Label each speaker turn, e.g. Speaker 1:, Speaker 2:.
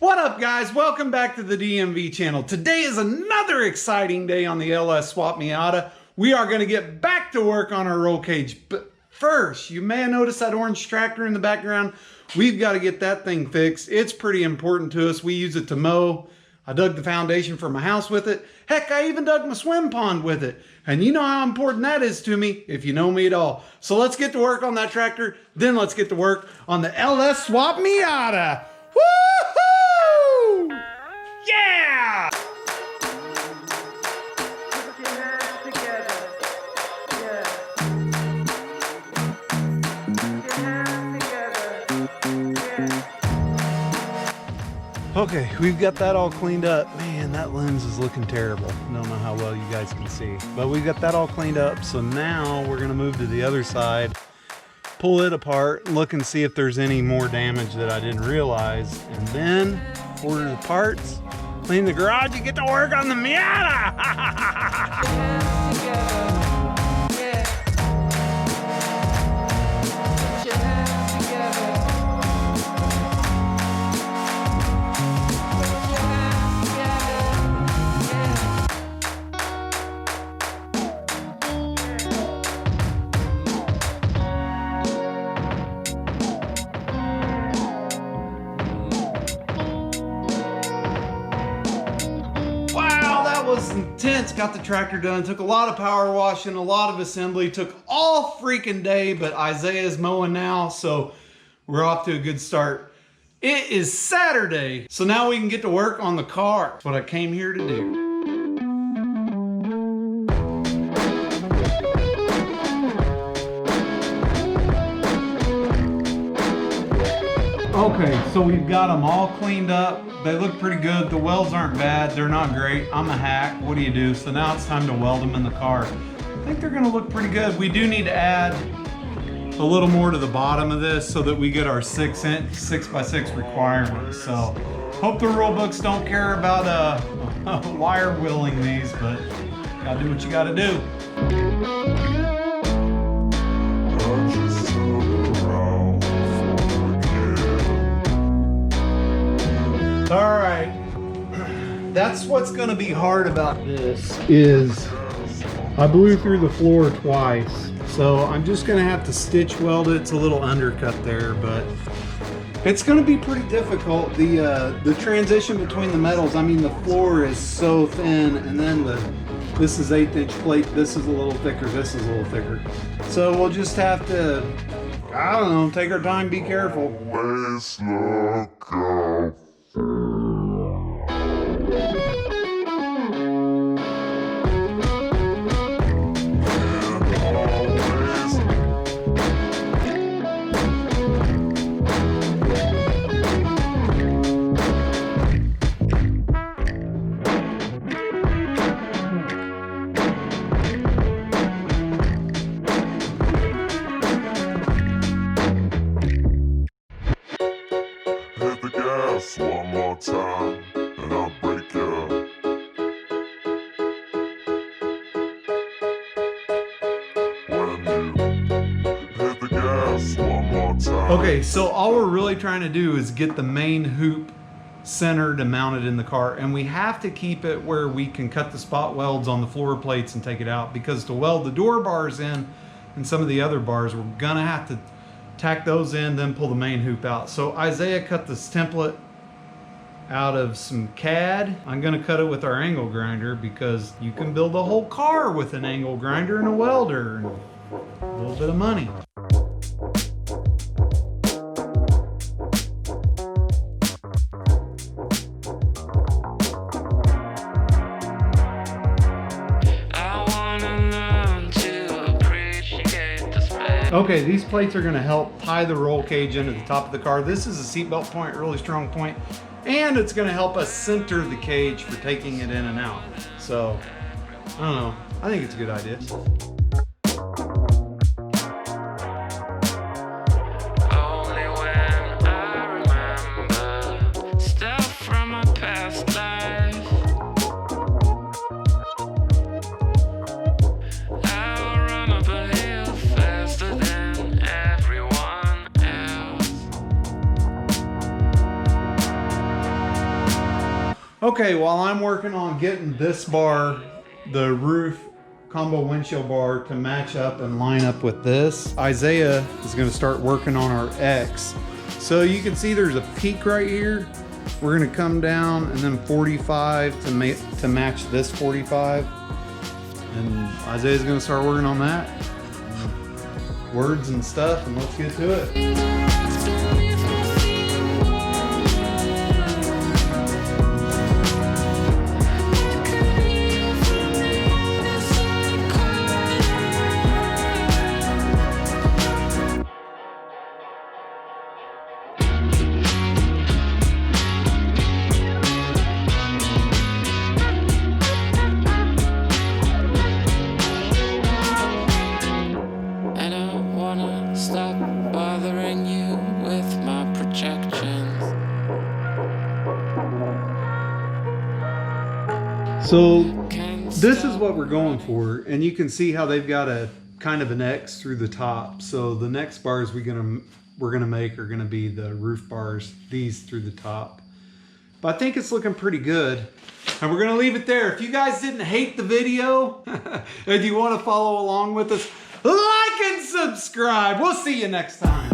Speaker 1: What up, guys? Welcome back to the DMV channel. Today is another exciting day on the LS Swap Miata. We are going to get back to work on our roll cage. But first, you may have noticed that orange tractor in the background. We've got to get that thing fixed. It's pretty important to us. We use it to mow. I dug the foundation for my house with it. Heck, I even dug my swim pond with it. And you know how important that is to me if you know me at all. So let's get to work on that tractor. Then let's get to work on the LS Swap Miata. Woohoo! Yeah!
Speaker 2: Put your hands together. Yeah. Put your hands together. Yeah.
Speaker 1: Okay, we've got that all cleaned up. Man, that lens is looking terrible. I don't know how well you guys can see. But we've got that all cleaned up. So now we're gonna move to the other side, pull it apart, look and see if there's any more damage that I didn't realize. And then order the parts, clean the garage, and get to work on the Miata.
Speaker 2: Hands together. Yeah. Put your hands together. Put your hands
Speaker 1: was intense. Got the tractor done, took a lot of power washing, a lot of assembly, took all freaking day, but Isaiah's mowing now, so we're off to a good start. It is Saturday, so now we can get to work on the car. That's what I came here to do. Okay, so we've got them all cleaned up. They look pretty good. The welds aren't bad. They're not great. I'm a hack. What do you do? So now it's time to weld them in the car. I think they're gonna look pretty good. We do need to add a little more to the bottom of this so that we get our 6-inch 6x6 requirements. So hope the rule books don't care about wire wheeling these, but gotta do what you gotta do. All right, that's what's gonna be hard about this is I blew through the floor twice. So I'm just gonna have to stitch weld it. It's a little undercut there, but it's gonna be pretty difficult. The transition between the metals, I mean, the floor is so thin, and then this is 1/8 inch plate, this is a little thicker, this is a little thicker. So we'll just have to, I don't know, take our time, be careful.
Speaker 3: Always look out. One more time, and I'll break you. When you hit the gas one more time.
Speaker 1: Okay, so all we're really trying to do is get the main hoop centered and mounted in the car, and we have to keep it where we can cut the spot welds on the floor plates and take it out, because to weld the door bars in and some of the other bars, we're gonna have to tack those in, then pull the main hoop out. So Isaiah cut this template out of some CAD. I'm gonna cut it with our angle grinder because you can build a whole car with an angle grinder and a welder and a little bit of money. Okay, these plates are gonna help tie the roll cage into the top of the car. This is a seatbelt point, really strong point, and it's gonna help us center the cage for taking it in and out. So, I don't know, I think it's a good idea. Okay, while I'm working on getting this bar, the roof combo windshield bar, to match up and line up with this, Isaiah is going to start working on our X. So you can see there's a peak right here. We're going to come down and then 45 to match this 45. And Isaiah's going to start working on that. Words and stuff, and let's get to it. So this is what we're going for, and you can see how they've got a kind of an X through the top. So the next bars we're gonna make are gonna be the roof bars, these through the top. But I think it's looking pretty good, and we're gonna leave it there. If you guys didn't hate the video and you want to follow along with us, like and subscribe. We'll see you next time.